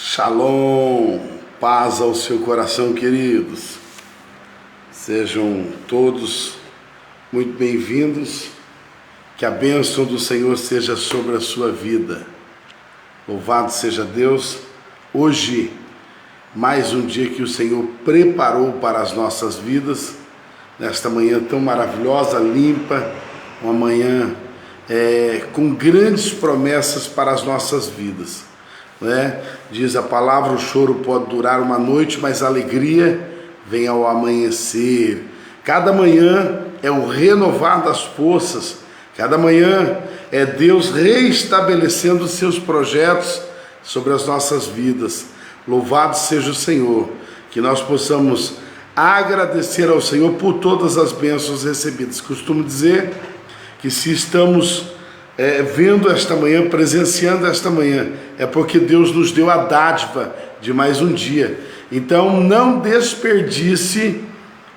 Shalom, paz ao seu coração, queridos. Sejam todos muito bem-vindos. Que a bênção do Senhor seja sobre a sua vida. Louvado seja Deus. Hoje, mais um dia que o Senhor preparou para as nossas vidas. Nesta manhã tão maravilhosa, limpa, uma manhã com grandes promessas para as nossas vidas. Diz a palavra: o choro pode durar uma noite, mas a alegria vem ao amanhecer. Cada manhã é o renovar das forças, cada manhã é Deus reestabelecendo os seus projetos sobre as nossas vidas. Louvado seja o Senhor, que nós possamos agradecer ao Senhor por todas as bênçãos recebidas. Costumo dizer que se estamos vendo esta manhã, presenciando esta manhã, é porque Deus nos deu a dádiva de mais um dia. Então não desperdice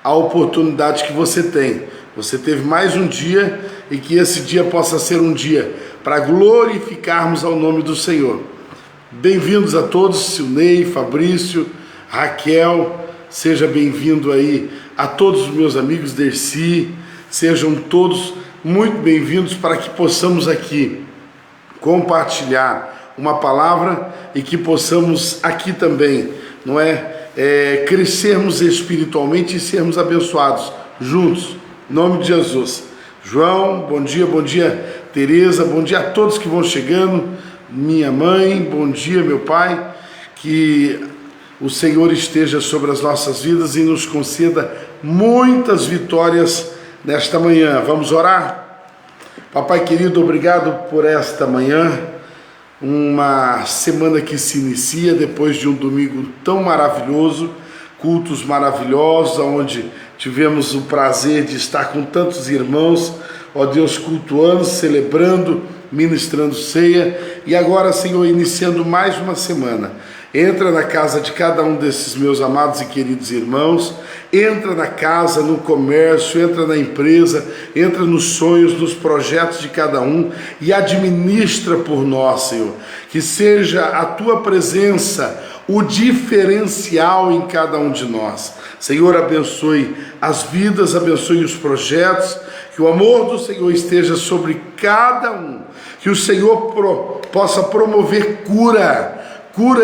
a oportunidade que você tem. Você teve mais um dia, e que esse dia possa ser um dia para glorificarmos ao nome do Senhor. Bem-vindos a todos, Silnei, Fabrício, Raquel, seja bem-vindo aí a todos os meus amigos, Dercy, sejam todos muito bem-vindos para que possamos aqui compartilhar uma palavra e que possamos aqui também, crescermos espiritualmente e sermos abençoados juntos, em nome de Jesus. João, bom dia, Tereza, bom dia a todos que vão chegando, minha mãe, bom dia, meu pai, que o Senhor esteja sobre as nossas vidas e nos conceda muitas vitórias nesta manhã. Vamos orar? Papai querido, obrigado por esta manhã, uma semana que se inicia depois de um domingo tão maravilhoso, cultos maravilhosos, onde tivemos o prazer de estar com tantos irmãos, ó Deus, cultuando, celebrando, ministrando ceia, e agora, Senhor, iniciando mais uma semana. Entra na casa de cada um desses meus amados e queridos irmãos, entra na casa, no comércio, entra na empresa, entra nos sonhos, nos projetos de cada um e administra por nós, Senhor. Que seja a Tua presença o diferencial em cada um de nós. Senhor, abençoe as vidas, abençoe os projetos, que o amor do Senhor esteja sobre cada um, que o Senhor possa promover cura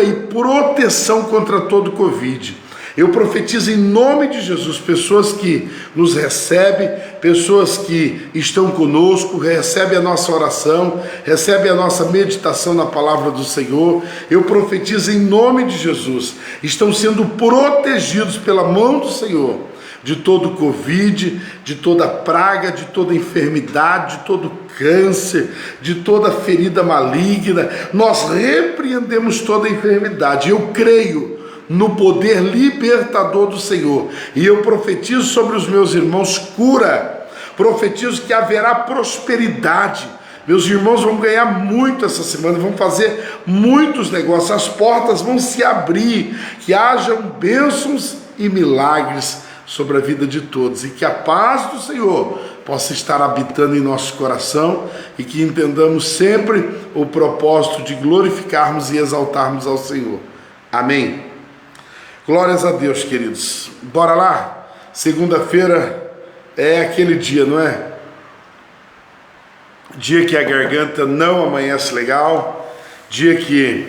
e proteção contra todo Covid. Eu profetizo em nome de Jesus, pessoas que nos recebem, pessoas que estão conosco, recebem a nossa oração, recebem a nossa meditação na palavra do Senhor. Eu profetizo em nome de Jesus, estão sendo protegidos pela mão do Senhor, de todo Covid, de toda praga, de toda enfermidade, de todo câncer, de toda ferida maligna. Nós repreendemos toda enfermidade. Eu creio no poder libertador do Senhor, e eu profetizo sobre os meus irmãos cura, profetizo que haverá prosperidade. Meus irmãos vão ganhar muito essa semana, vão fazer muitos negócios, as portas vão se abrir, que hajam bênçãos e milagres sobre a vida de todos, e que a paz do Senhor possa estar habitando em nosso coração, e que entendamos sempre o propósito de glorificarmos e exaltarmos ao Senhor. Amém. Glórias a Deus, queridos. Bora lá? Segunda-feira é aquele dia, não é? Dia que a garganta não amanhece legal, dia que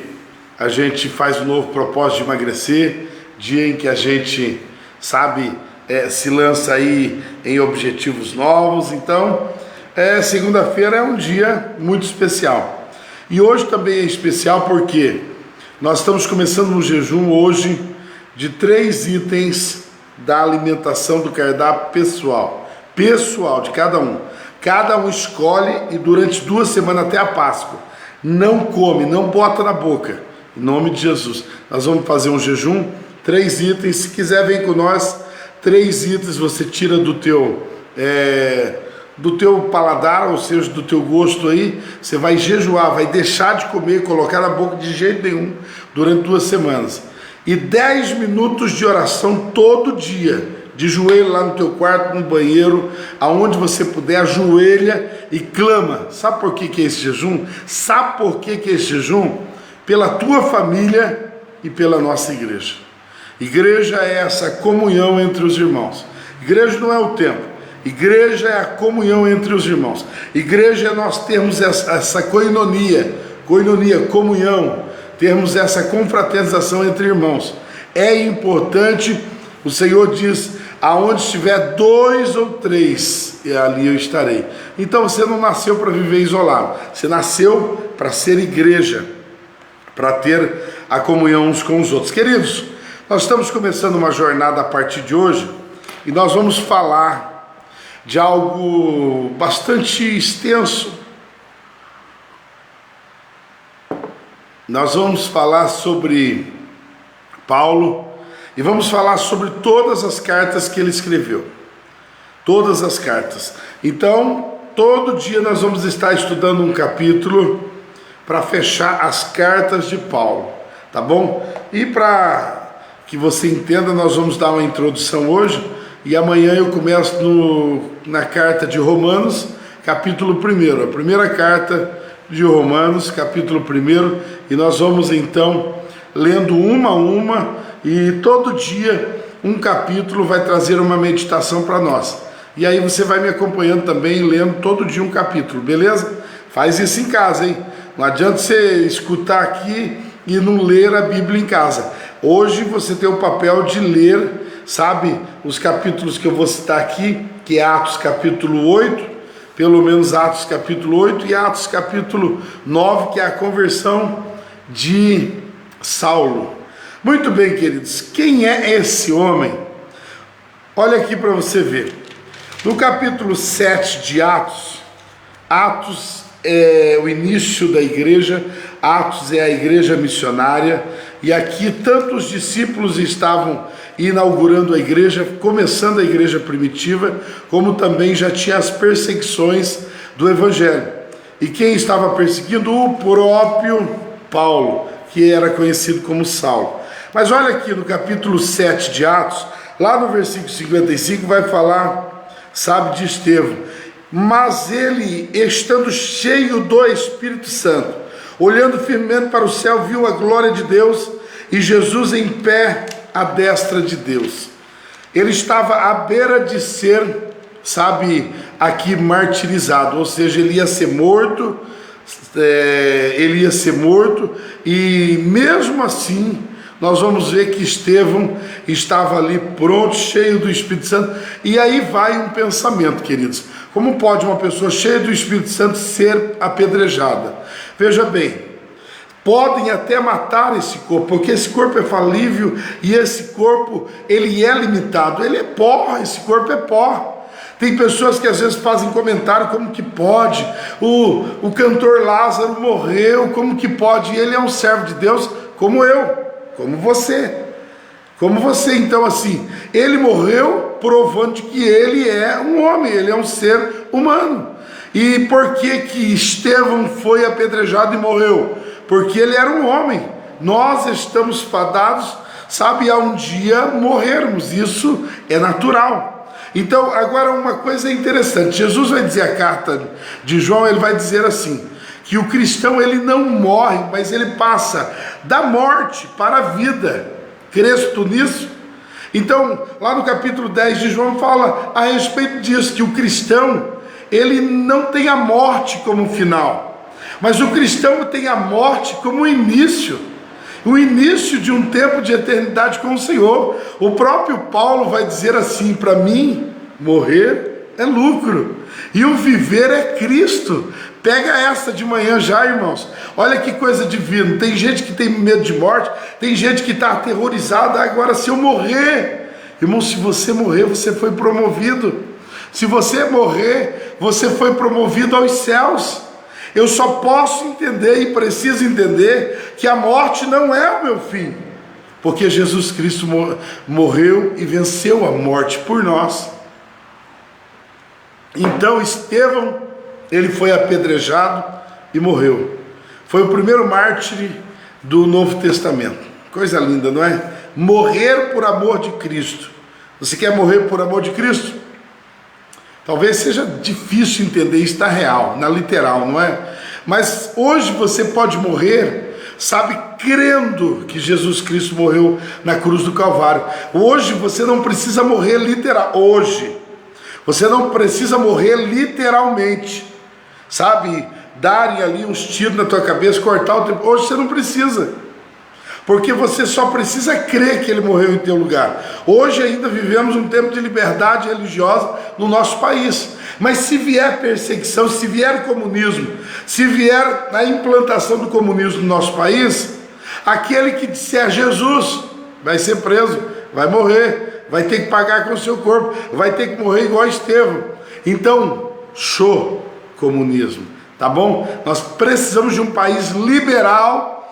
a gente faz um novo propósito de emagrecer, dia em que a gente, se lança aí em objetivos novos. Então, segunda-feira é um dia muito especial. E hoje também é especial porque nós estamos começando um jejum hoje de 3 itens da alimentação do cardápio pessoal de cada um. Cada um escolhe, e durante 2 semanas até a Páscoa, não come, não bota na boca, em nome de Jesus. Nós vamos fazer um jejum, 3 itens, se quiser vem com nós. 3 itens você tira do teu paladar, ou seja, do teu gosto aí, você vai jejuar, vai deixar de comer, colocar na boca de jeito nenhum, durante 2 semanas. E 10 minutos de oração todo dia, de joelho lá no teu quarto, no banheiro, aonde você puder, ajoelha e clama. Sabe por que é esse jejum? Sabe por que é esse jejum? Pela tua família, e pela nossa igreja. Igreja é essa comunhão entre os irmãos. Igreja não é o templo. Igreja é a comunhão entre os irmãos. Igreja é nós termos essa coinonia, comunhão, termos essa confraternização entre irmãos. É importante, o Senhor diz, aonde estiver 2 ou 3, ali eu estarei. Então você não nasceu para viver isolado, você nasceu para ser igreja, para ter a comunhão uns com os outros. Queridos, nós estamos começando uma jornada a partir de hoje, e nós vamos falar de algo bastante extenso. Nós vamos falar sobre Paulo e vamos falar sobre todas as cartas que ele escreveu. Todas as cartas. Então, todo dia nós vamos estar estudando um capítulo para fechar as cartas de Paulo, tá bom? E para que você entenda, nós vamos dar uma introdução hoje. E amanhã eu começo na carta de Romanos, capítulo 1, a primeira carta de Romanos, capítulo 1, e nós vamos então lendo uma a uma, e todo dia um capítulo vai trazer uma meditação para nós. E aí você vai me acompanhando também, lendo todo dia um capítulo, beleza? Faz isso em casa, hein? Não adianta você escutar aqui e não ler a Bíblia em casa. Hoje você tem o papel de ler, sabe, os capítulos que eu vou citar aqui, que é Atos capítulo 8, pelo menos Atos capítulo 8 e Atos capítulo 9, que é a conversão de Saulo. Muito bem, queridos, quem é esse homem? Olha aqui para você ver. No capítulo 7 de Atos, Atos é o início da igreja, Atos é a igreja missionária, e aqui tantos discípulos estavam inaugurando a igreja, começando a igreja primitiva, como também já tinha as perseguições do evangelho. E quem estava perseguindo? O próprio Paulo, que era conhecido como Saulo. Mas olha aqui no capítulo 7 de Atos, lá no versículo 55, vai falar, sabe, de Estevão. Mas ele, estando cheio do Espírito Santo, olhando firmemente para o céu, viu a glória de Deus e Jesus em pé à destra de Deus. Ele estava à beira de ser, sabe, aqui martirizado, ou seja, ele ia ser morto, e mesmo assim, nós vamos ver que Estevão estava ali pronto, cheio do Espírito Santo, e aí vai um pensamento, queridos, como pode uma pessoa cheia do Espírito Santo ser apedrejada? Veja bem, podem até matar esse corpo, porque esse corpo é falível e esse corpo, ele é limitado, ele é pó, esse corpo é pó. Tem pessoas que às vezes fazem comentário, como que pode, o cantor Lázaro morreu, como que pode, ele é um servo de Deus, como eu, como você, então assim, ele morreu provando que ele é um homem, ele é um ser humano. E por que Estevão foi apedrejado e morreu? Porque ele era um homem. Nós estamos fadados, sabe, a um dia morrermos, isso é natural. Então, agora uma coisa interessante, Jesus vai dizer a carta de João, ele vai dizer assim, que o cristão ele não morre, mas ele passa da morte para a vida. Crês tu nisso? Então, lá no capítulo 10 de João fala a respeito disso, que o cristão, ele não tem a morte como final, mas o cristão tem a morte como início, o início de um tempo de eternidade com o Senhor. O próprio Paulo vai dizer assim, para mim, morrer é lucro, e o viver é Cristo. Pega essa de manhã já, irmãos. Olha que coisa divina. Tem gente que tem medo de morte, tem gente que está aterrorizada. Agora, se eu morrer, irmão, se você morrer, você foi promovido. Se você morrer, você foi promovido aos céus. Eu só posso entender e preciso entender que a morte não é o meu fim, porque Jesus Cristo morreu e venceu a morte por nós. Então Estevão, ele foi apedrejado e morreu. Foi o primeiro mártir do Novo Testamento. Coisa linda, não é? Morrer por amor de Cristo. Você quer morrer por amor de Cristo? Talvez seja difícil entender, isso está real, na literal, não é? Mas hoje você pode morrer, sabe, crendo que Jesus Cristo morreu na cruz do Calvário. Hoje você não precisa morrer hoje você não precisa morrer literalmente, sabe, darem ali uns tiros na tua cabeça, cortar o tempo. Hoje você não precisa, porque você só precisa crer que ele morreu em teu lugar. Hoje ainda vivemos um tempo de liberdade religiosa no nosso país, mas se vier perseguição, se vier comunismo, se vier a implantação do comunismo no nosso país, aquele que disser Jesus vai ser preso, vai morrer, vai ter que pagar com o seu corpo, vai ter que morrer igual Estevão. Então, show comunismo, tá bom? Nós precisamos de um país liberal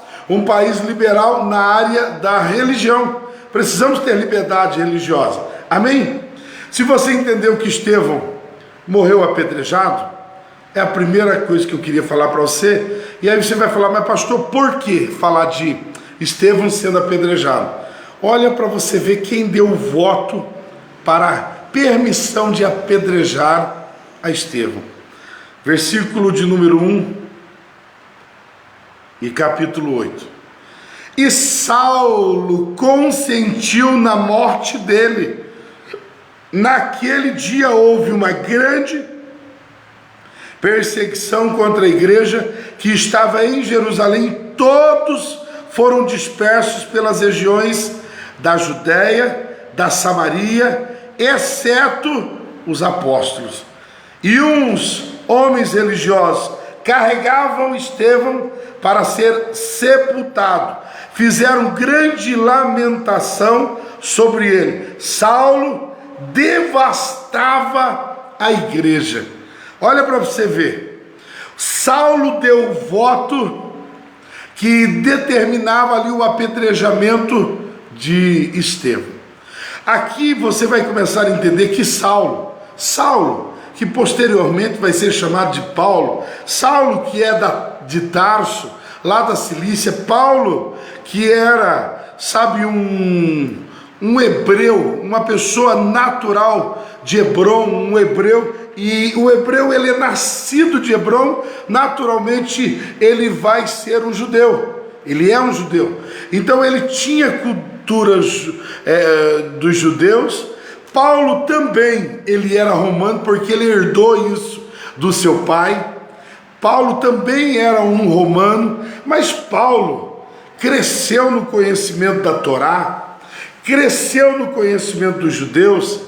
na área da religião. Precisamos ter liberdade religiosa, amém? Se você entendeu que Estevão morreu apedrejado, é a primeira coisa que eu queria falar para você. E aí você vai falar, mas pastor, por que falar de Estevão sendo apedrejado? Olha para você ver quem deu o voto para a permissão de apedrejar a Estevão. Versículo de número 1 e capítulo 8. E Saulo consentiu na morte dele. Naquele dia houve uma grande perseguição contra a igreja que estava em Jerusalém. Todos foram dispersos pelas regiões da Judéia, da Samaria, exceto os apóstolos. E uns homens religiosos carregavam Estevão para ser sepultado. Fizeram grande lamentação sobre ele. Saulo devastava a igreja. Olha para você ver. Saulo deu o voto que determinava ali o apedrejamento de Estevão. Aqui você vai começar a entender que Saulo, que posteriormente vai ser chamado de Paulo, Saulo que é de Tarso, lá da Cilícia, Paulo que era, sabe, um hebreu, uma pessoa natural de Hebrom, um hebreu, e o hebreu ele é nascido de Hebrom, naturalmente ele vai ser um judeu, ele é um judeu, então ele tinha cultura dos judeus. Paulo também, ele era romano, porque ele herdou isso do seu pai. Paulo também era um romano, mas Paulo cresceu no conhecimento da Torá, cresceu no conhecimento dos judeus,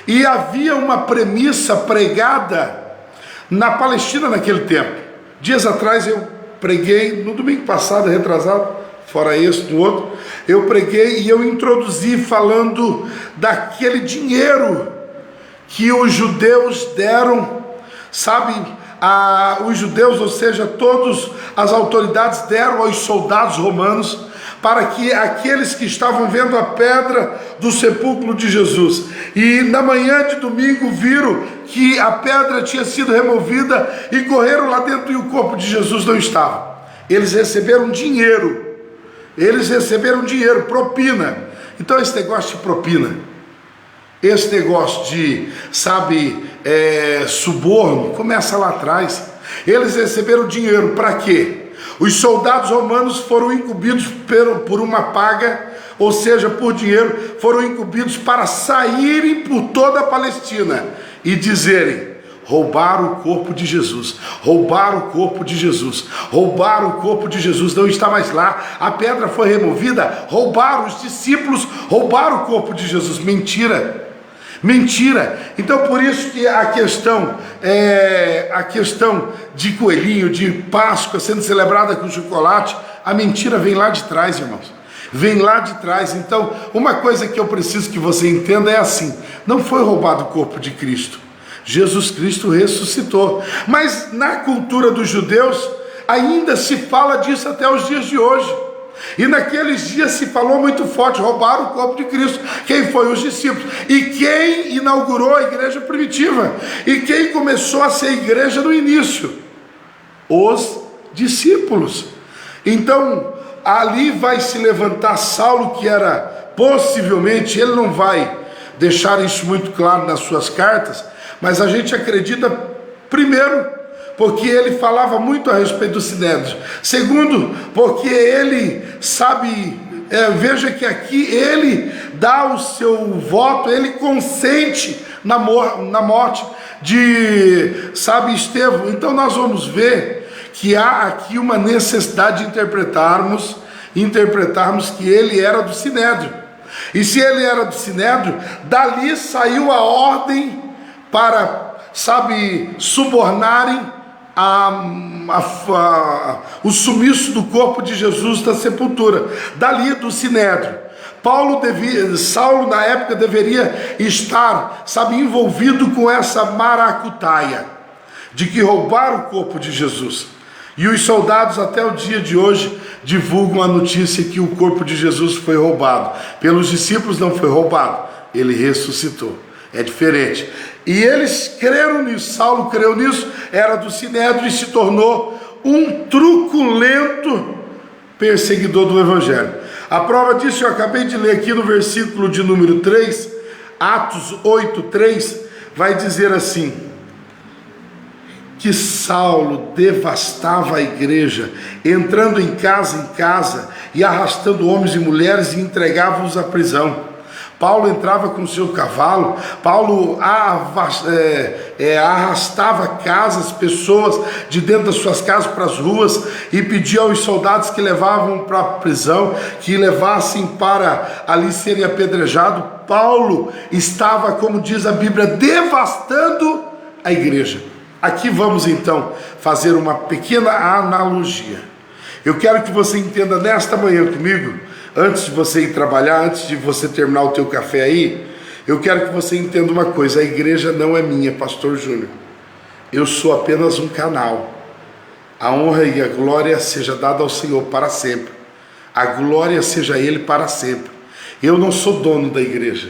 e havia uma premissa pregada na Palestina naquele tempo. Dias atrás eu preguei, no domingo passado, retrasado, fora esse, do outro, eu preguei e eu introduzi falando daquele dinheiro que os judeus deram, sabe, os judeus, ou seja, todas as autoridades deram aos soldados romanos, para que aqueles que estavam vendo a pedra do sepulcro de Jesus, e na manhã de domingo viram que a pedra tinha sido removida e correram lá dentro e o corpo de Jesus não estava. Eles receberam dinheiro, propina. Então esse negócio de propina, esse negócio de, sabe, suborno, começa lá atrás. Eles receberam dinheiro para quê? Os soldados romanos foram incumbidos por uma paga, ou seja, por dinheiro, foram incumbidos para saírem por toda a Palestina e dizerem: roubaram o corpo de Jesus, roubaram o corpo de Jesus, roubaram o corpo de Jesus, não está mais lá, a pedra foi removida, roubaram os discípulos, roubaram o corpo de Jesus. Mentira, mentira. Então por isso que a questão de coelhinho, de Páscoa sendo celebrada com chocolate, a mentira vem lá de trás, irmãos, vem lá de trás. Então uma coisa que eu preciso que você entenda é assim: não foi roubado o corpo de Cristo, Jesus Cristo ressuscitou. Mas na cultura dos judeus ainda se fala disso até os dias de hoje. E naqueles dias se falou muito forte: roubaram o corpo de Cristo. Quem foi? Os discípulos. E quem inaugurou a igreja primitiva? E quem começou a ser igreja no início? Os discípulos. Então ali vai se levantar Saulo, que era possivelmente, ele não vai deixar isso muito claro nas suas cartas, mas a gente acredita, primeiro, porque ele falava muito a respeito do Sinédrio. Segundo, porque ele sabe, veja que aqui ele dá o seu voto, ele consente na morte de, sabe, Estevão. Então nós vamos ver que há aqui uma necessidade de interpretarmos que ele era do Sinédrio. E se ele era do Sinédrio, dali saiu a ordem para, sabe, subornarem o sumiço do corpo de Jesus da sepultura, dali do Sinédrio. Saulo na época deveria estar, sabe, envolvido com essa maracutaia de que roubaram o corpo de Jesus. E os soldados até o dia de hoje divulgam a notícia que o corpo de Jesus foi roubado. Pelos discípulos não foi roubado, ele ressuscitou. É diferente. E eles creram nisso, Saulo creu nisso, era do Sinédrio e se tornou um truculento perseguidor do Evangelho. A prova disso eu acabei de ler aqui no versículo de número 3, Atos 8:3, vai dizer assim: que Saulo devastava a igreja, entrando em casa e arrastando homens e mulheres e entregava-os à prisão. Paulo entrava com seu cavalo, Paulo arrastava casas, pessoas de dentro das suas casas para as ruas e pedia aos soldados que levavam para a prisão, que levassem para ali serem apedrejados. Paulo estava, como diz a Bíblia, devastando a igreja. Aqui vamos então fazer uma pequena analogia. Eu quero que você entenda nesta manhã comigo, antes de você ir trabalhar, antes de você terminar o teu café aí, eu quero que você entenda uma coisa: a igreja não é minha, pastor Júnior. Eu sou apenas um canal. A honra e a glória seja dada ao Senhor para sempre. A glória seja a Ele para sempre. Eu não sou dono da igreja.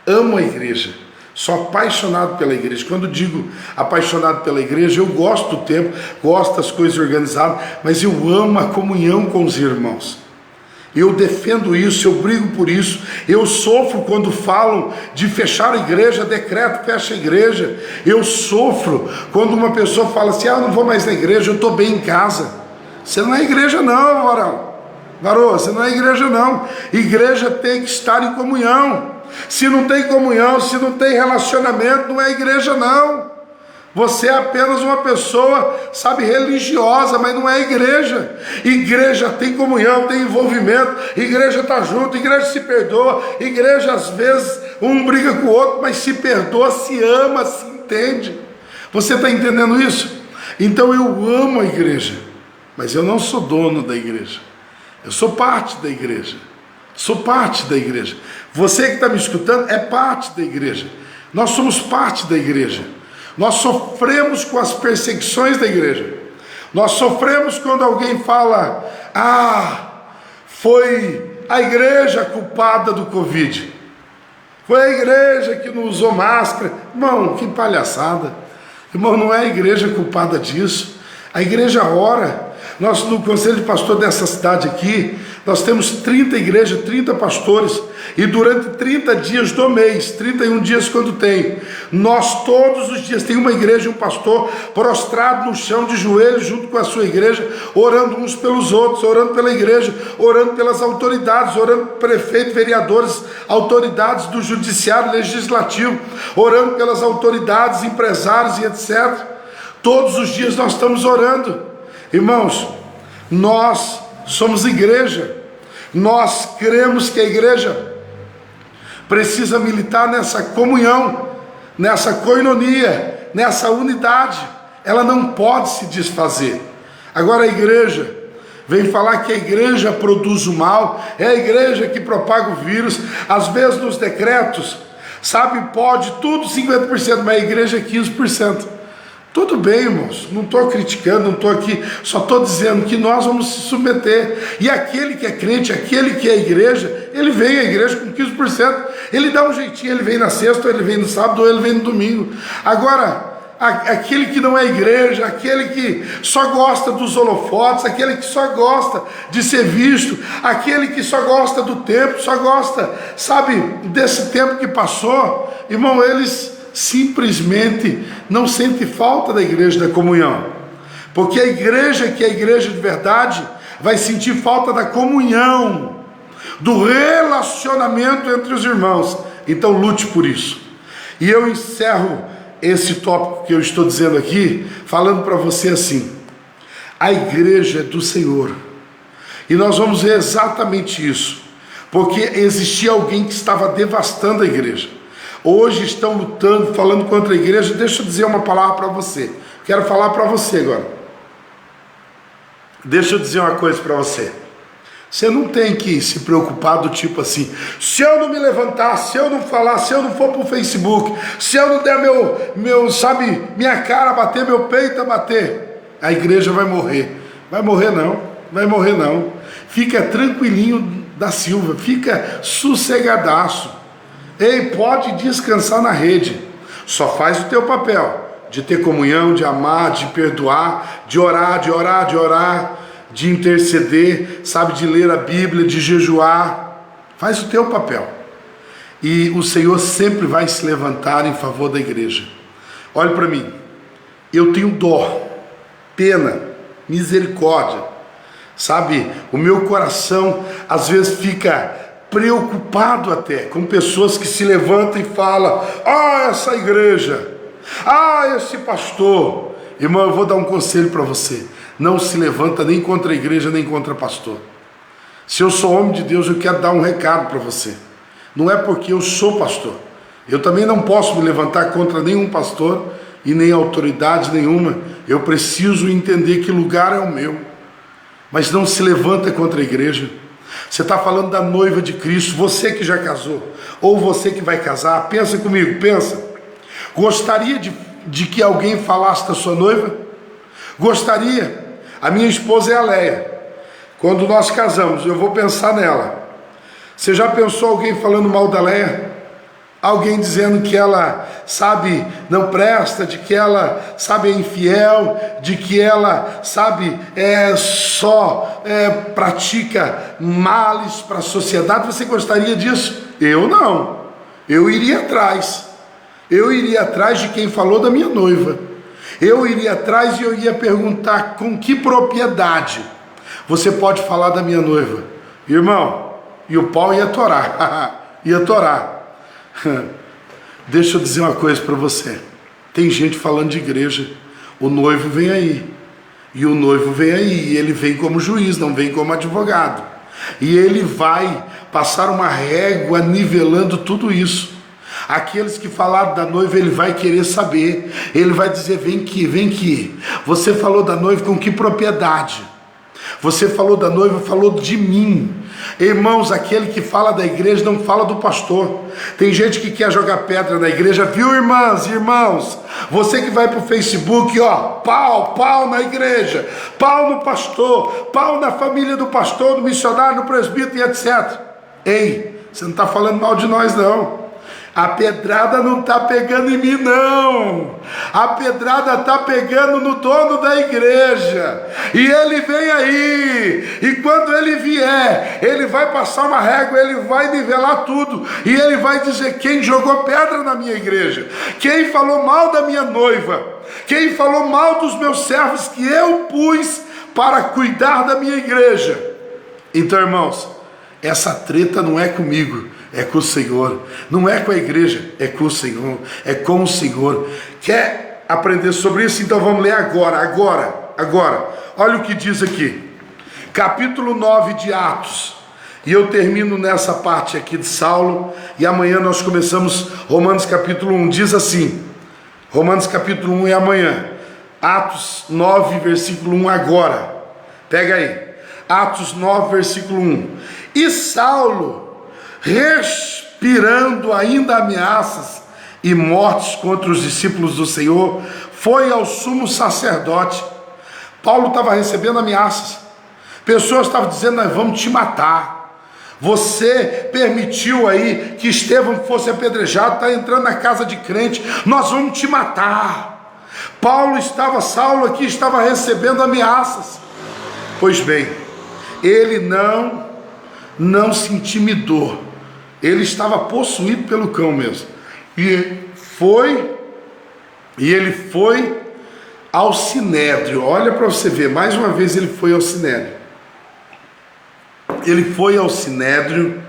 Amo a igreja. Sou apaixonado pela igreja. Quando digo apaixonado pela igreja, eu gosto do tempo, gosto das coisas organizadas, mas eu amo a comunhão com os irmãos. Eu defendo isso, eu brigo por isso. Eu sofro quando falam de fechar a igreja, decreto, fecha a igreja. Eu sofro quando uma pessoa fala assim: eu não vou mais na igreja, eu estou bem em casa. Você não é igreja não, varão, você não é igreja não. Igreja tem que estar em comunhão. Se não tem comunhão, se não tem relacionamento, não é igreja não. Você é apenas uma pessoa, sabe, religiosa, mas não é igreja. Igreja tem comunhão, tem envolvimento, igreja está junto, igreja se perdoa, igreja às vezes um briga com o outro, mas se perdoa, se ama, se entende. Você está entendendo isso? Então eu amo a igreja, mas eu não sou dono da igreja. Eu sou parte da igreja. Sou parte da igreja. Você que está me escutando é parte da igreja. Nós somos parte da igreja. Nós sofremos com as perseguições da igreja. Nós sofremos quando alguém fala: foi a igreja culpada do Covid. Foi a igreja que não usou máscara. Irmão, que palhaçada. Irmão, não é a igreja culpada disso. A igreja ora. Nós, no conselho de pastor dessa cidade aqui, nós temos 30 igrejas, 30 pastores, e durante 30 dias do mês, 31 dias quando tem, nós todos os dias tem uma igreja e um pastor prostrado no chão de joelhos junto com a sua igreja, orando uns pelos outros, orando pela igreja, orando pelas autoridades, orando prefeito, vereadores, autoridades do judiciário, legislativo, orando pelas autoridades, empresários e etc. Todos os dias nós estamos orando. Irmãos, nós somos igreja. Nós cremos que a igreja precisa militar nessa comunhão, nessa koinonia, nessa unidade. Ela não pode se desfazer. Agora a igreja vem falar que a igreja produz o mal, é a igreja que propaga o vírus. Às vezes nos decretos, sabe, pode tudo 50%, mas a igreja é 15%. Tudo bem, irmãos, não estou criticando, não estou aqui, só estou dizendo que nós vamos se submeter. E aquele que é crente, aquele que é igreja, ele vem à igreja com 15%, ele dá um jeitinho, ele vem na sexta, ou ele vem no sábado, ou ele vem no domingo. Agora, aquele que não é igreja, aquele que só gosta dos holofotes, aquele que só gosta de ser visto, aquele que só gosta do tempo, só gosta, sabe, desse tempo que passou, irmão, eles simplesmente não sente falta da igreja, da comunhão. porque a igreja que é a igreja de verdade vai sentir falta da comunhão, do relacionamento entre os irmãos. Então lute por isso. E eu encerro esse tópico que eu estou dizendo aqui, falando para você assim: a igreja é do Senhor, e nós vamos ver exatamente isso, porque existia alguém que estava devastando a igreja. Hoje estão lutando, falando contra a igreja. Deixa eu dizer uma palavra para você, quero falar para você agora. Deixa eu dizer uma coisa para você. Você não tem que se preocupar do tipo assim: se eu não me levantar, se eu não falar, se eu não for para o Facebook, se eu não der minha cara a bater, meu peito a bater, a igreja vai morrer. Vai morrer não, vai morrer não. Fica tranquilinho da Silva, fica sossegadaço. Ei, pode descansar na rede. Só faz o teu papel de ter comunhão, de amar, de perdoar, de orar, de interceder, sabe, de ler a Bíblia, de jejuar. Faz o teu papel, e o Senhor sempre vai se levantar em favor da igreja. Olhe para mim, eu tenho dó, pena, misericórdia, sabe, o meu coração às vezes fica preocupado até com pessoas que se levantam e falam: ah, essa igreja, ah, esse pastor. Irmão, eu vou dar um conselho para você: não se levanta nem contra a igreja, nem contra pastor. Se eu sou homem de Deus, eu quero dar um recado para você. Não é porque eu sou pastor, eu também não posso me levantar contra nenhum pastor e nem autoridade nenhuma. Eu preciso entender que lugar é o meu. Mas não se levanta contra a igreja. Você está falando da noiva de Cristo, você que já casou, ou você que vai casar. Pensa comigo, pensa. Gostaria de que alguém falasse da sua noiva? Gostaria. A minha esposa é a Leia. Quando nós casamos, eu vou pensar nela. Você já pensou alguém falando mal da Leia? Alguém dizendo que ela, sabe, não presta, de que ela, sabe, é infiel, de que ela, sabe, pratica males para a sociedade? Você gostaria disso? Eu não. Eu iria atrás. Eu iria atrás de quem falou da minha noiva. Eu iria atrás e eu ia perguntar: com que propriedade você pode falar da minha noiva? Irmão, e o pau ia torar. Ia torar. Deixa eu dizer uma coisa para você. Tem gente falando de igreja. O noivo vem aí. E o noivo vem aí. E ele vem como juiz, não vem como advogado. E ele vai passar uma régua nivelando tudo isso. Aqueles que falaram da noiva, ele vai querer saber. Ele vai dizer: vem aqui, vem aqui. Você falou da noiva com que propriedade? Você falou da noiva, falou de mim. Irmãos, aquele que fala da igreja não fala do pastor. Tem gente que quer jogar pedra na igreja, viu, irmãs e irmãos? Você que vai para o Facebook, ó, pau na igreja, pau no pastor, pau na família do pastor, no missionário, no presbítero e etc. Ei, você não está falando mal de nós não. A pedrada não está pegando em mim não. A pedrada está pegando no dono da igreja. E ele vem aí. E quando ele vier, ele vai passar uma régua, ele vai nivelar tudo. E ele vai dizer: quem jogou pedra na minha igreja? Quem falou mal da minha noiva? Quem falou mal dos meus servos que eu pus para cuidar da minha igreja? Então, irmãos, essa treta não é comigo, é com o Senhor. Não é com a igreja, é com o Senhor, é com o Senhor. Quer aprender sobre isso? Então vamos ler agora. Olha o que diz aqui, capítulo 9 de Atos. E eu termino nessa parte aqui de Saulo, e amanhã nós começamos Romanos capítulo 1. Diz assim, Romanos capítulo 1 é amanhã. Atos 9 versículo 1 agora. Pega aí, Atos 9 versículo 1. E Saulo, respirando ainda ameaças e mortes contra os discípulos do Senhor, foi ao sumo sacerdote. Paulo estava recebendo ameaças. Pessoas estavam dizendo: nós vamos te matar. Você permitiu aí que Estevão fosse apedrejado, está entrando na casa de crente, nós vamos te matar. Saulo aqui estava recebendo ameaças. Pois bem, ele não se intimidou. Ele estava possuído pelo cão mesmo. E ele foi ao Sinédrio. Olha para você ver, mais uma vez ele foi ao Sinédrio. Ele foi ao Sinédrio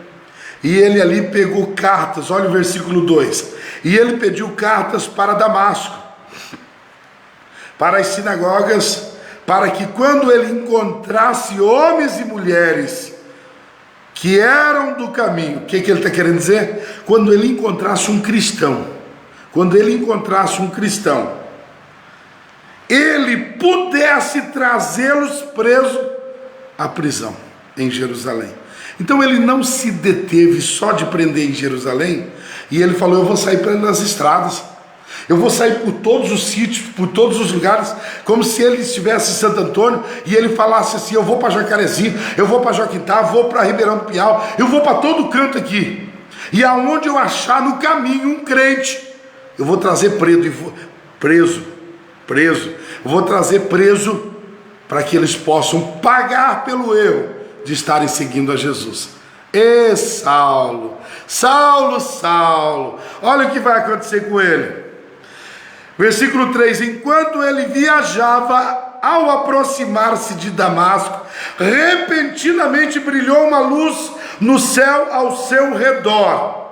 e ele ali pegou cartas. Olha o versículo 2. E ele pediu cartas para Damasco, para as sinagogas, para que quando ele encontrasse homens e mulheres que eram do caminho, o que ele está querendo dizer? Quando ele encontrasse um cristão, ele pudesse trazê-los preso à prisão em Jerusalém. Então ele não se deteve só de prender em Jerusalém, e ele falou: eu vou sair pelas estradas, eu vou sair por todos os sítios, por todos os lugares, como se ele estivesse em Santo Antônio e ele falasse assim: eu vou para Jacarezinho, eu vou para Joquitá, vou para Ribeirão do Piau, eu vou para todo canto aqui, e aonde eu achar no caminho um crente, eu vou trazer preso, eu vou trazer preso, para que eles possam pagar pelo erro de estarem seguindo a Jesus. E Saulo, olha o que vai acontecer com ele. Versículo 3: enquanto ele viajava, ao aproximar-se de Damasco, repentinamente brilhou uma luz no céu ao seu redor.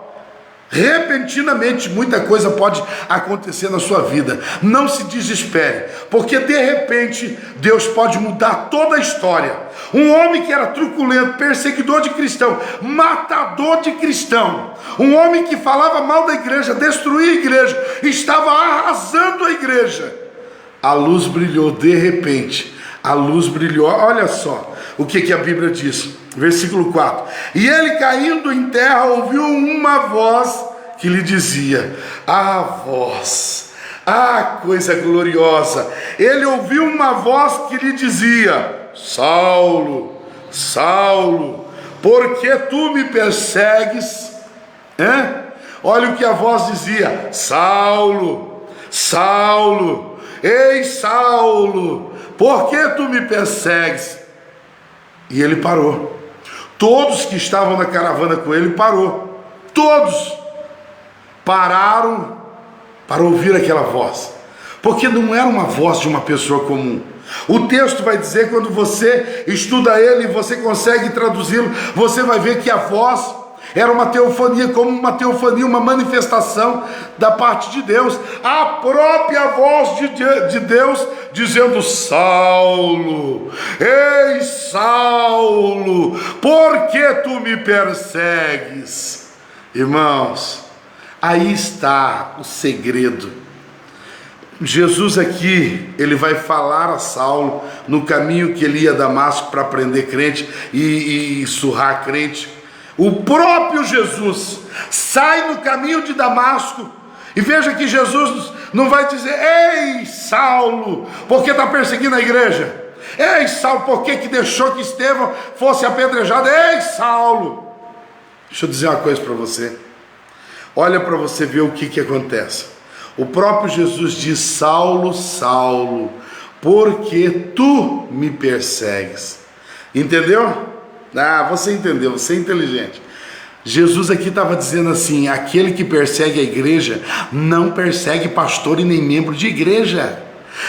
Repentinamente, muita coisa pode acontecer na sua vida. Não se desespere, porque de repente Deus pode mudar toda a história. Um homem que era truculento, perseguidor de cristão, matador de cristão, um homem que falava mal da igreja, destruía a igreja, estava arrasando a igreja. A luz brilhou de repente. A luz brilhou. Olha só o que a Bíblia diz. Versículo 4: e ele, caindo em terra, ouviu uma voz que lhe dizia, coisa gloriosa, ele ouviu uma voz que lhe dizia: Saulo, Saulo, por que tu me persegues? Olha o que a voz dizia: Saulo, Saulo, ei Saulo, por que tu me persegues? E ele parou. Todos que estavam na caravana com ele parou. Todos pararam para ouvir aquela voz, porque não era uma voz de uma pessoa comum. O texto vai dizer, quando você estuda ele e você consegue traduzi-lo, você vai ver que a voz era uma teofania, como uma teofania, uma manifestação da parte de Deus, a própria voz de Deus dizendo: Saulo, ei Saulo, por que tu me persegues? Irmãos, aí está o segredo. Jesus aqui, ele vai falar a Saulo no caminho que ele ia a Damasco para prender crente e surrar crente. O próprio Jesus sai no caminho de Damasco, e veja que Jesus não vai dizer: ei Saulo, porque está perseguindo a igreja? Ei Saulo, por que deixou que Estevão fosse apedrejado? Ei Saulo, deixa eu dizer uma coisa para você. Olha para você ver o que acontece. O próprio Jesus diz: Saulo, Saulo, por que tu me persegues? Entendeu? Você entendeu, você é inteligente. Jesus aqui estava dizendo assim: aquele que persegue a igreja não persegue pastor e nem membro de igreja.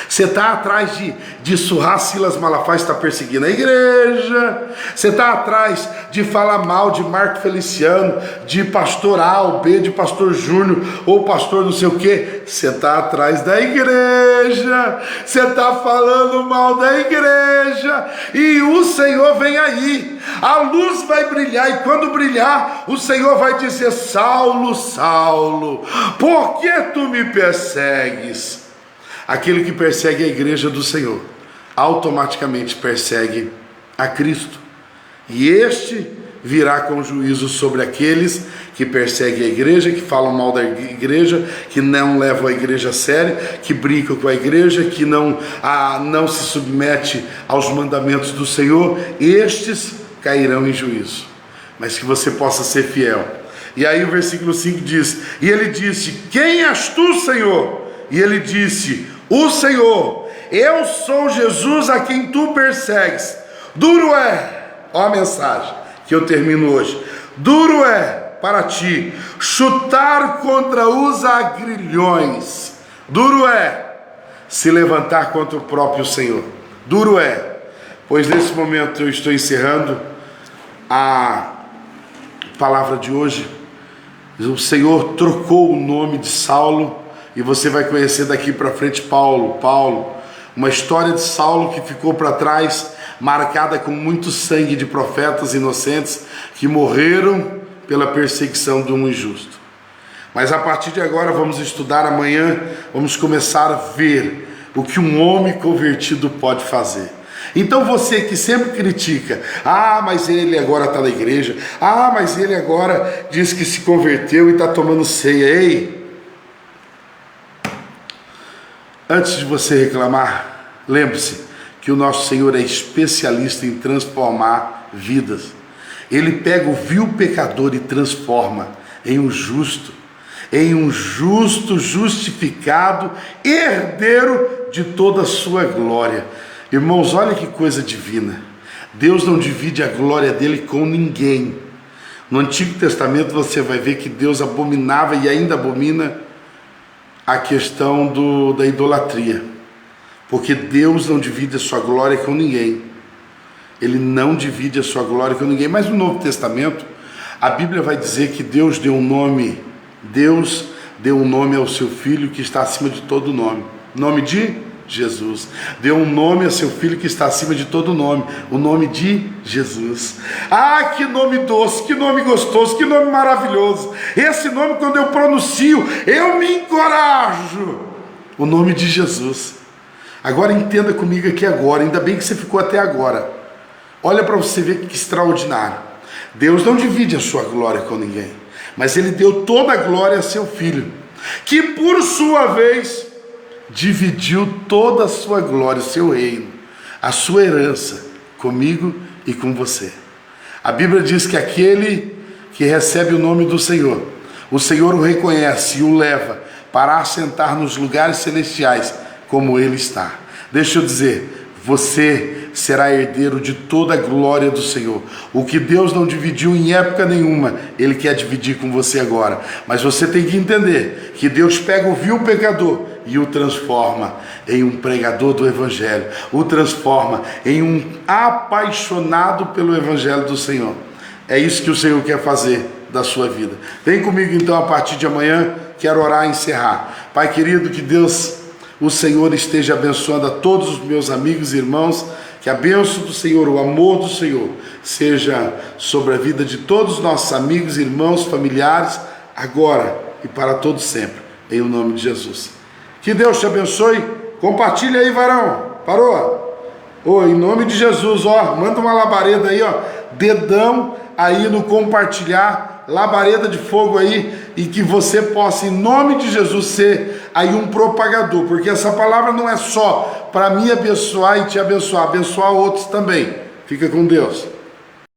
Você está atrás de surrar Silas Malafaia, está perseguindo a igreja. Você está atrás de falar mal de Marco Feliciano, de pastor A ou B, de pastor Júnior ou pastor não sei o que. Você está atrás da igreja, você está falando mal da igreja, e o Senhor vem aí, a luz vai brilhar, e quando brilhar, o Senhor vai dizer: Saulo, Saulo, por que tu me persegues? Aquele que persegue a igreja do Senhor automaticamente persegue a Cristo, e este virá com juízo sobre aqueles que perseguem a igreja, que falam mal da igreja, que não levam a igreja a sério, que brincam com a igreja, que não se submete aos mandamentos do Senhor. Estes cairão em juízo, mas que você possa ser fiel. E aí o versículo 5 diz: e ele disse: quem és tu, Senhor? E ele disse: o Senhor, eu sou Jesus a quem tu persegues. Duro é, ó a mensagem que eu termino hoje, duro é para ti chutar contra os agrilhões, duro é se levantar contra o próprio Senhor. Duro é, pois nesse momento eu estou encerrando a palavra de hoje. O Senhor trocou o nome de Saulo e você vai conhecer daqui para frente Paulo, uma história de Saulo que ficou para trás, marcada com muito sangue de profetas inocentes que morreram pela perseguição de um injusto. Mas a partir de agora vamos estudar, amanhã vamos começar a ver o que um homem convertido pode fazer. Então você que sempre critica, mas ele agora está na igreja, mas ele agora diz que se converteu e está tomando ceia. Ei, antes de você reclamar, lembre-se que o nosso Senhor é especialista em transformar vidas. Ele pega o vil pecador e transforma em um justo, justificado, herdeiro de toda a sua glória. Irmãos, olha que coisa divina. Deus não divide a glória dele com ninguém. No Antigo Testamento você vai ver que Deus abominava e ainda abomina a questão da idolatria, porque Deus não divide a sua glória com ninguém. Ele não divide a sua glória com ninguém. Mas no Novo Testamento a Bíblia vai dizer que Deus deu um nome ao seu Filho que está acima de todo nome. Nome de Jesus. Deu um nome a seu Filho que está acima de todo nome, o nome de Jesus. Que nome doce, que nome gostoso, que nome maravilhoso. Esse nome, quando eu pronuncio, eu me encorajo. O nome de Jesus. Agora entenda comigo aqui agora, ainda bem que você ficou até agora. Olha para você ver que extraordinário. Deus não divide a sua glória com ninguém, mas Ele deu toda a glória a seu Filho, que por sua vez dividiu toda a sua glória, o seu reino, a sua herança comigo e com você. A Bíblia diz que aquele que recebe o nome do Senhor, o Senhor o reconhece e o leva para assentar nos lugares celestiais como Ele está. Deixa eu dizer, você será herdeiro de toda a glória do Senhor. O que Deus não dividiu em época nenhuma, Ele quer dividir com você agora. Mas você tem que entender que Deus pega o vil pecador e o transforma em um pregador do Evangelho, o transforma em um apaixonado pelo Evangelho do Senhor. É isso que o Senhor quer fazer da sua vida. Vem comigo então a partir de amanhã, quero orar e encerrar. Pai querido, que Deus, o Senhor esteja abençoando a todos os meus amigos e irmãos, que a bênção do Senhor, o amor do Senhor, seja sobre a vida de todos os nossos amigos, irmãos, familiares, agora e para todos sempre, em o nome de Jesus. Que Deus te abençoe. Compartilha aí, varão. Parou? Em nome de Jesus, manda uma labareda aí, dedão aí no compartilhar, labareda de fogo aí, e que você possa, em nome de Jesus, ser aí um propagador, porque essa palavra não é só para me abençoar e te abençoar, abençoar outros também. Fica com Deus.